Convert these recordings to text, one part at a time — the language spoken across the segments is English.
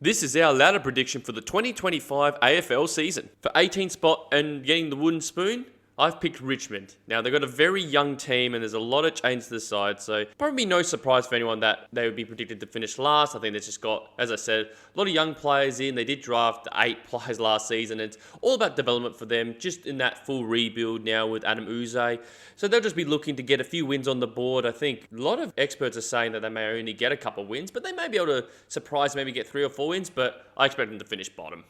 This is our ladder prediction for the 2025 AFL season. For 18th spot and getting the wooden spoon, I've picked Richmond. Now, they've got a very young team and there's a lot of change to the side, so probably no surprise for anyone that they would be predicted to finish last. I think they've just got, as I said, a lot of young players in. They did draft 8 players last season. It's all about development for them, just in that full rebuild now with Adam Uze. So they'll just be looking to get a few wins on the board. I think a lot of experts are saying that they may only get a couple of wins, but they may be able to surprise, maybe get 3 or 4 wins, but I expect them to finish bottom.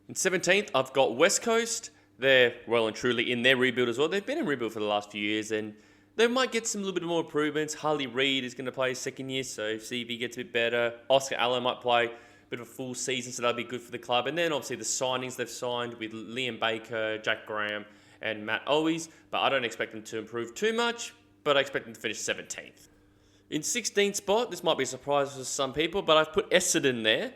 In 17th, I've got West Coast. They're well and truly in their rebuild as well. They've been in rebuild for the last few years and they might get some little bit more improvements. Harley Reid is going to play his second year, so see if he gets a bit better. Oscar Allen might play a bit of a full season, so that'll be good for the club. And then obviously the signings they've signed with Liam Baker, Jack Graham and Matt Owies. But I don't expect them to improve too much, but I expect them to finish 17th. In 16th spot, this might be a surprise for some people, but I've put Essendon there.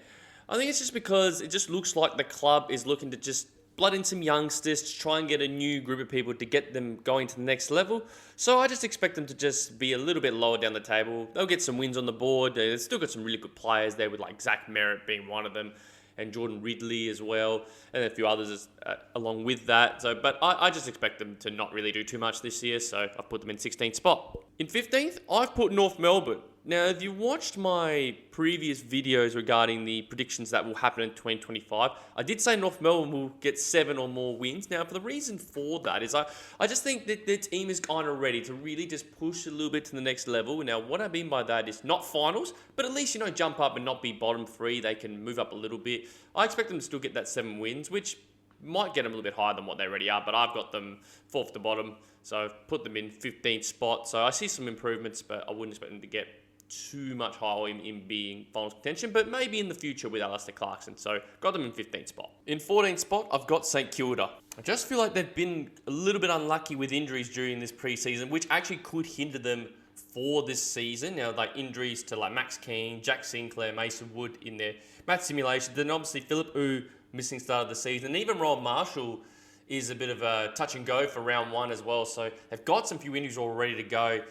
I think it's just because it just looks like the club is looking to just blood in some youngsters to try and get a new group of people to get them going to the next level. So I just expect them to just be a little bit lower down the table. They'll get some wins on the board. They've still got some really good players there with like Zach Merritt being one of them and Jordan Ridley as well, and a few others along with that. So, but I just expect them to not really do too much this year, so I've put them in 16th spot. In 15th, I've put North Melbourne. Now, if you watched my previous videos regarding the predictions that will happen in 2025, I did say North Melbourne will get 7 or more wins. Now, for the reason for that is I just think that their team is kind of ready to really just push a little bit to the next level. Now, what I mean by that is not finals, but at least, jump up and not be bottom 3. They can move up a little bit. I expect them to still get that 7 wins, which might get them a little bit higher than what they already are, but I've got them 4th to bottom, so I've put them in 15th spot. So I see some improvements, but I wouldn't expect them to get too much higher in being finals contention, but maybe in the future with Alistair Clarkson. So got them in 15th spot. In 14th spot, I've got St Kilda. I just feel like they've been a little bit unlucky with injuries during this preseason, which actually could hinder them for this season. Now, like injuries to like Max Keane, Jack Sinclair, Mason Wood in their match simulation. Then obviously Philip Ou missing start of the season. And even Rowan Marshall is a bit of a touch and go for round 1 as well. So they've got some few injuries all ready to go.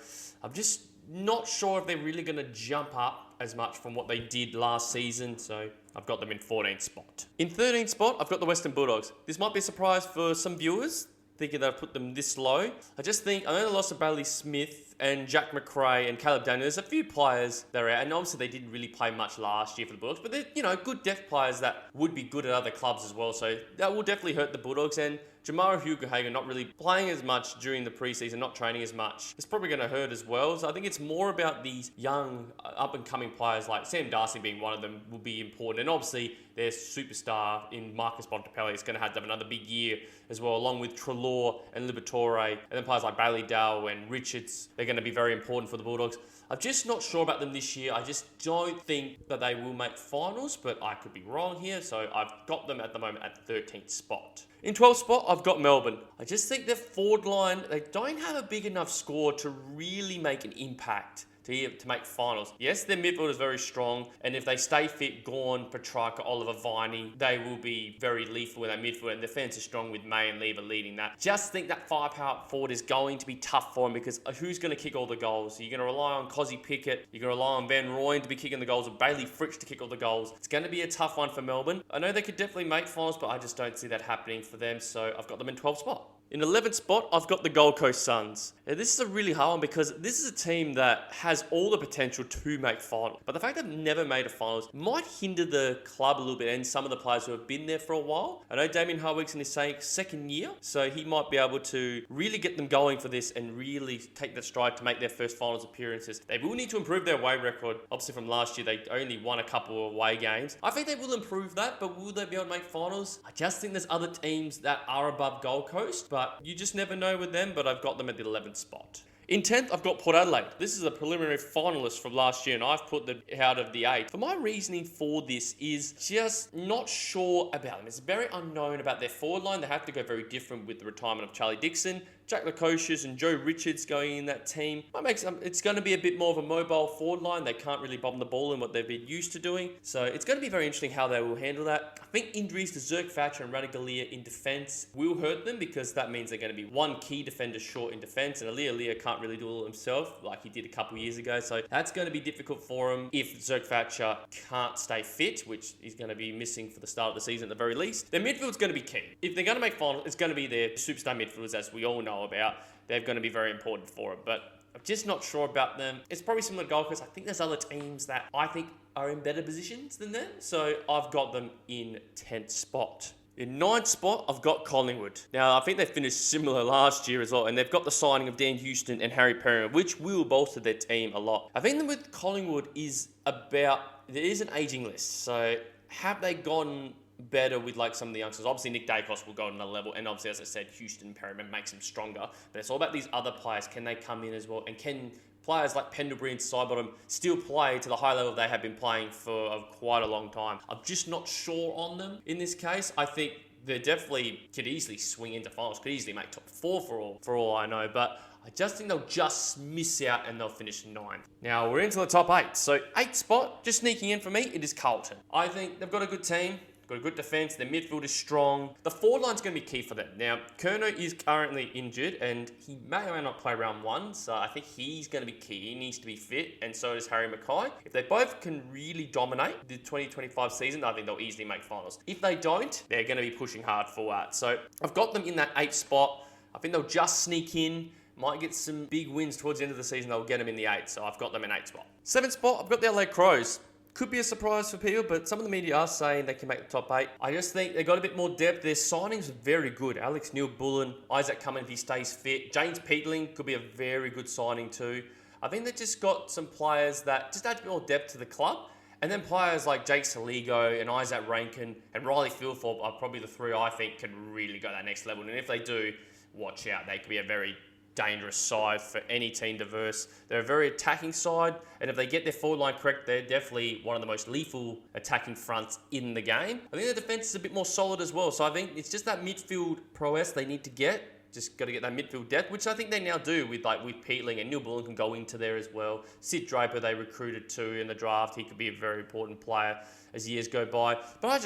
I'm just not sure if they're really going to jump up as much from what they did last season, so I've got them in 14th spot. In 13th spot, I've got the Western Bulldogs. This might be a surprise for some viewers, thinking that I've put them this low. I know they lost to Bailey Smith and Jack McRae and Caleb Daniel. There's a few players that are out, and obviously they didn't really play much last year for the Bulldogs, but they're, good depth players that would be good at other clubs as well, so that will definitely hurt the Bulldogs. And Jamara Hugo-Hagan not really playing as much during the preseason, not training as much. It's probably going to hurt as well. So I think it's more about these young, up-and-coming players like Sam Darcy being one of them will be important. And obviously, their superstar in Marcus Bontempelli is going to have another big year as well, along with Treloar and Liberatore. And then players like Bailey Dale and Richards, they're going to be very important for the Bulldogs. I'm just not sure about them this year. I just don't think that they will make finals, but I could be wrong here. So I've got them at the moment at 13th spot. In 12th spot, I've got Melbourne. I just think their forward line, they don't have a big enough score to really make an impact to make finals. Yes, their midfield is very strong, and if they stay fit, Gawn, Petrarca, Oliver Viney, they will be very lethal in that midfield, and the defence is strong with May and Lever leading that. Just think that firepower forward is going to be tough for them, because who's going to kick all the goals? You're going to rely on Cozzy Pickett, you're going to rely on Van Rooyen to be kicking the goals, or Bailey Fritsch to kick all the goals. It's going to be a tough one for Melbourne. I know they could definitely make finals, but I just don't see that happening for them, so I've got them in 12th spot. In 11th spot, I've got the Gold Coast Suns. Now, this is a really hard one because this is a team that has all the potential to make finals. But the fact they've never made a finals might hinder the club a little bit and some of the players who have been there for a while. I know Damien Hardwick's in his second year, so he might be able to really get them going for this and really take that stride to make their first finals appearances. They will need to improve their away record. Obviously from last year, they only won a couple of away games. I think they will improve that, but will they be able to make finals? I just think there's other teams that are above Gold Coast, but you just never know with them, but I've got them at the 11th spot. In 10th, I've got Port Adelaide. This is a preliminary finalist from last year, and I've put them out of the 8. For my reasoning for this is just not sure about them. It's very unknown about their forward line. They have to go very different with the retirement of Charlie Dixon Jack Lukosius and Joe Richards going in that team. It's going to be a bit more of a mobile forward line. They can't really bomb the ball in what they've been used to doing. So it's going to be very interesting how they will handle that. I think injuries to Zerk Thatcher and Radigalia in defence will hurt them, because that means they're going to be one key defender short in defence, and Alia can't really do it all himself like he did a couple years ago. So that's going to be difficult for him if Zerk Thatcher can't stay fit, which he's going to be missing for the start of the season at the very least. Their midfield's going to be key. If they're going to make finals, it's going to be their superstar midfielders, as we all know about. They're going to be very important for it, but I'm just not sure about them. It's probably similar to Gold Coast. I think there's other teams that I think are in better positions than them, so I've got them in 10th spot. In 9th spot, I've got Collingwood. Now, I think they finished similar last year as well, and they've got the signing of Dan Houston and Harry Perriman, which will bolster their team a lot. I think that with Collingwood there is an ageing list, so have they gone better with like some of the youngsters? Obviously, Nick Dacos will go to another level, and obviously, as I said, Houston and Perriman makes him stronger, but it's all about these other players. Can they come in as well, and can players like Pendlebury and Sidebottom still play to the high level they have been playing for quite a long time? I'm just not sure on them in this case. I think they definitely could easily swing into finals, could easily make top 4 for all I know, but I just think they'll just miss out and they'll finish 9th. Now we're into the top 8. So 8th spot, just sneaking in for me, it is Carlton. I think they've got a good team. Got a good defence, their midfield is strong. The forward line's going to be key for them. Now, Curnow is currently injured, and he may or may not play round 1, so I think he's going to be key. He needs to be fit, and so does Harry Mackay. If they both can really dominate the 2025 season, I think they'll easily make finals. If they don't, they're going to be pushing hard for that. So I've got them in that 8th spot. I think they'll just sneak in. Might get some big wins towards the end of the season. They'll get them in the 8th, so I've got them in 8th spot. 7th spot, I've got the LA Crows. Could be a surprise for people, but some of the media are saying they can make the top 8. I just think they've got a bit more depth. Their signings are very good. Alex Neil-Bullen, Isaac Cummins if he stays fit. James Peatling could be a very good signing too. I think they've just got some players that just add a bit more depth to the club. And then players like Jake Saligo and Isaac Rankin and Riley Philthorpe are probably the 3 I think can really go that next level. And if they do, watch out. They could be a very dangerous side for any team to verse. They're a very attacking side, and if they get their forward line correct, they're definitely one of the most lethal attacking fronts in the game. I think their defence is a bit more solid as well, so I think it's just that midfield prowess they need to get. Just got to get that midfield depth, which I think they now do with Peatling, and Neil Bullen can go into there as well. Sid Draper they recruited too in the draft. He could be a very important player as years go by. But I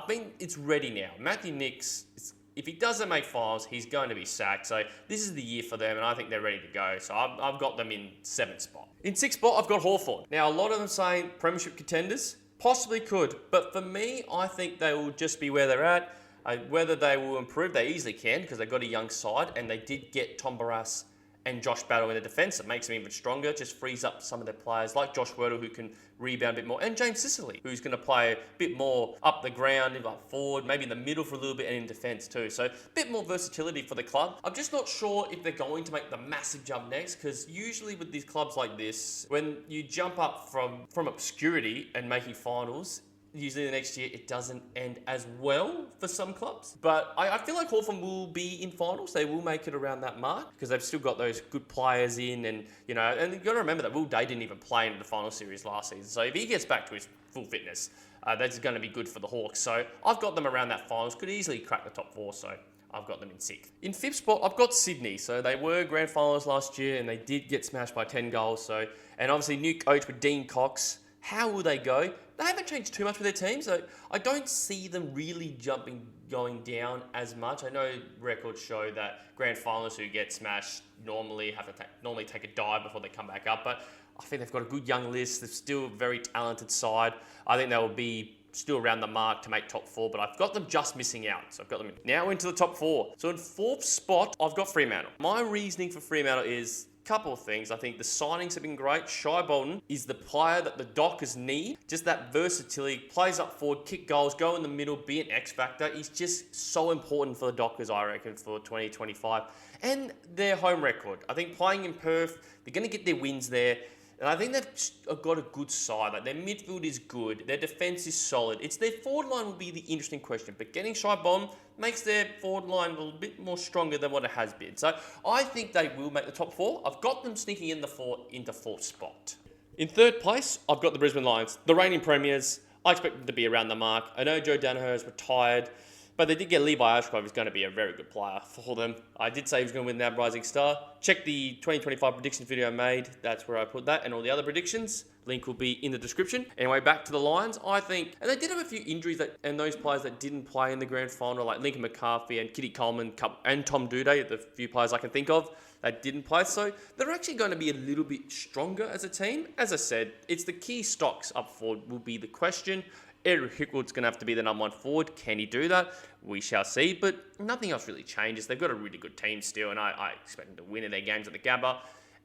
think it's ready now. Matthew Nicks, if he doesn't make finals, he's going to be sacked. So this is the year for them, and I think they're ready to go. So I've got them in 7th spot. In 6th spot, I've got Hawthorn. Now, a lot of them saying premiership contenders. Possibly could. But for me, I think they will just be where they're at. Whether they will improve, they easily can, because they've got a young side, and they did get Tom Barras and Josh Battle in the defence. It makes them even stronger, just frees up some of their players like Josh Wordle, who can rebound a bit more, and James Sicily, who's going to play a bit more up the ground, up forward, maybe in the middle for a little bit, and in defence too. So a bit more versatility for the club. I'm just not sure if they're going to make the massive jump next, because usually with these clubs like this, when you jump up from obscurity and making finals, usually the next year it doesn't end as well for some clubs. But I feel like Hawthorn will be in finals. They will make it around that mark because they've still got those good players in, and and you've got to remember that Will Day didn't even play in the final series last season. So if he gets back to his full fitness, that's going to be good for the Hawks. So I've got them around that finals. Could easily crack the top 4. So I've got them in 6th. In 5th spot, I've got Sydney. So they were grand finals last year and they did get smashed by 10 goals. And obviously new coach with Dean Cox. How will they go? They haven't changed too much with their team, so I don't see them really going down as much. I know records show that grand finalists who get smashed normally have to take a dive before they come back up, but I think they've got a good young list. They're still a very talented side. I think they will be still around the mark to make top 4, but I've got them just missing out. So I've got them now into the top 4. So in 4th spot, I've got Fremantle. My reasoning for Fremantle is couple of things. I think the signings have been great. Shai Bolton is the player that the Dockers need. Just that versatility, plays up forward, kick goals, go in the middle, be an X factor. He's just so important for the Dockers, I reckon, for 2025. And their home record. I think playing in Perth, they're going to get their wins there. And I think they've got a good side. Like their midfield is good. Their defence is solid. It's their forward line will be the interesting question. But getting Shai Bolton makes their forward line a little bit more stronger than what it has been. So I think they will make the top 4. I've got them sneaking into 4th spot. In 3rd place, I've got the Brisbane Lions, the reigning premiers. I expect them to be around the mark. I know Joe Danaher has retired, But they did get Levi Ashcroft, who's going to be a very good player for them. I did say he was going to win that Rising Star. Check the 2025 predictions video I made. That's where I put that and all the other predictions. Link will be in the description. Anyway, back to the Lions. I think, and they did have a few injuries and those players that didn't play in the grand final, like Lincoln McCarthy and Kitty Coleman and Tom Duday, the few players I can think of that didn't play. So they're actually going to be a little bit stronger as a team. As I said, it's the key stocks up forward will be the question. Eric Hickwood's going to have to be the number 1 forward. Can he do that? We shall see. But nothing else really changes. They've got a really good team still, and I expect them to win in their games at the Gabba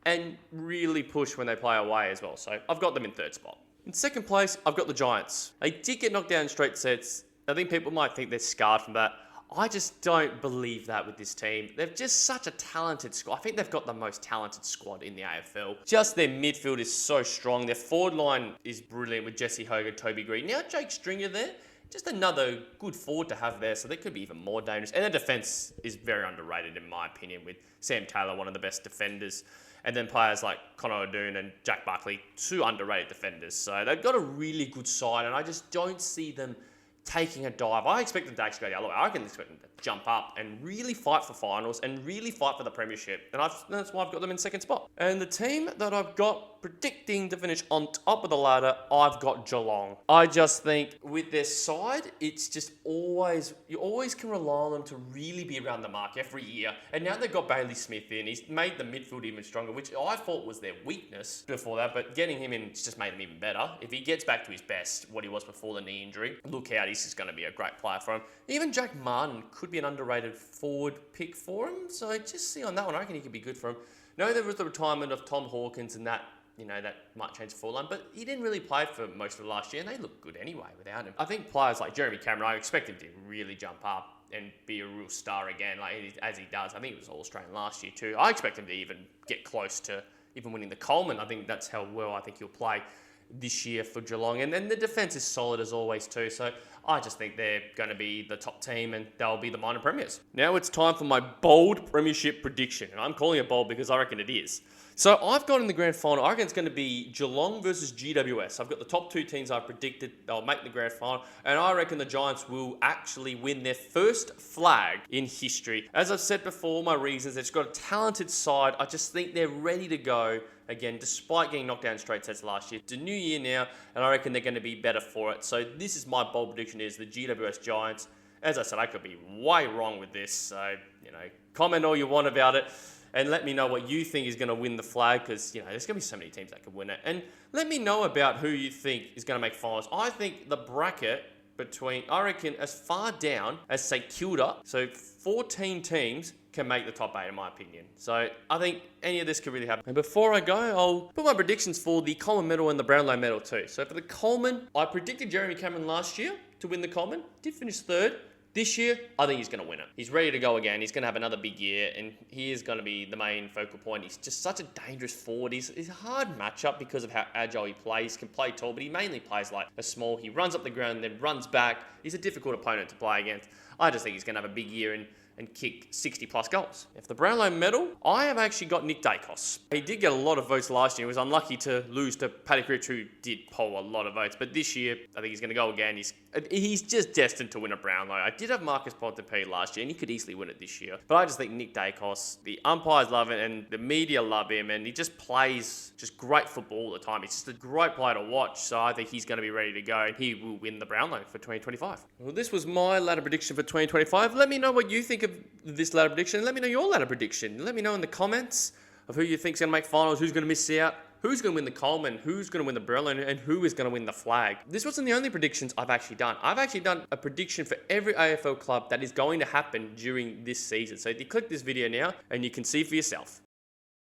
and really push when they play away as well. So I've got them in 3rd spot. In 2nd place, I've got the Giants. They did get knocked down in straight sets. I think people might think they're scarred from that. I just don't believe that with this team. They're just such a talented squad. I think they've got the most talented squad in the AFL. Just their midfield is so strong. Their forward line is brilliant with Jesse Hogan, Toby Green. Now Jake Stringer there. Just another good forward to have there, so they could be even more dangerous. And their defense is very underrated, in my opinion, with Sam Taylor, one of the best defenders. And then players like Connor O'Doon and Jack Buckley, 2 underrated defenders. So they've got a really good side, and I just don't see them taking a dive. I expect them to actually go the other way. I can expect them to jump up and really fight for finals and really fight for the premiership. And that's why I've got them in 2nd spot. And the team that I've got predicting to finish on top of the ladder, I've got Geelong. I just think with their side, it's just you always can rely on them to really be around the mark every year. And now they've got Bailey Smith in. He's made the midfield even stronger, which I thought was their weakness before that. But getting him in just made them even better. If he gets back to his best, what he was before the knee injury, look out, he's just going to be a great player for him. Even Jack Martin could be an underrated forward pick for him. So just see on that one, I reckon he could be good for him. No, there was the retirement of Tom Hawkins and that, that might change the full line, but he didn't really play for most of last year, and they look good anyway without him. I think players like Jeremy Cameron, I expect him to really jump up and be a real star again, as he does. I think he was All-Australian last year too. I expect him to even get close to even winning the Coleman. I think that's how well I think he'll play this year for Geelong. And then the defence is solid as always too, so I just think they're going to be the top team and they'll be the minor premiers. Now it's time for my bold premiership prediction, and I'm calling it bold because I reckon it is. So I've got in the grand final, I reckon it's going to be Geelong versus GWS. I've got the top 2 teams I've predicted they'll make the grand final, and I reckon the Giants will actually win their first flag in history. As I've said before, my reasons, they've got a talented side. I just think they're ready to go again, despite getting knocked down in straight sets last year. It's a new year now, and I reckon they're going to be better for it. So this is my bold prediction, is the GWS Giants. As I said, I could be way wrong with this, so, comment all you want about it. And let me know what you think is going to win the flag, because, there's going to be so many teams that could win it. And let me know about who you think is going to make finals. I think the bracket between, I reckon, as far down as, say, Kilda, so 14 teams can make the top 8, in my opinion. So I think any of this could really happen. And before I go, I'll put my predictions for the Coleman medal and the Brownlow medal too. So for the Coleman, I predicted Jeremy Cameron last year to win the Coleman. Did finish 3rd. This year, I think he's going to win it. He's ready to go again. He's going to have another big year, and he is going to be the main focal point. He's just such a dangerous forward. He's a hard matchup because of how agile he plays. He can play tall, but he mainly plays like a small. He runs up the ground and then runs back. He's a difficult opponent to play against. I just think he's going to have a big year and kick 60 plus goals. If the Brownlow medal, I have actually got Nick Dacos. He did get a lot of votes last year. He was unlucky to lose to Paddy Cripps, who did poll a lot of votes. But this year, I think he's going to go again. He's just destined to win a Brownlow. I did have Marcus Pontepee last year, and he could easily win it this year. But I just think Nick Dacos, the umpires love it, and the media love him, and he just plays just great football all the time. He's just a great player to watch, so I think he's going to be ready to go, and he will win the Brownlow for 2025. Well, this was my ladder prediction for 2025. Let me know what you think of this ladder prediction. Let me know your ladder prediction. Let me know in the comments of who you think is going to make finals, who's going to miss out, who's going to win the Coleman, who's going to win the Brownlow, and who is going to win the flag. This wasn't the only predictions I've actually done. I've actually done a prediction for every AFL club that is going to happen during this season. So if you click this video now, and you can see for yourself.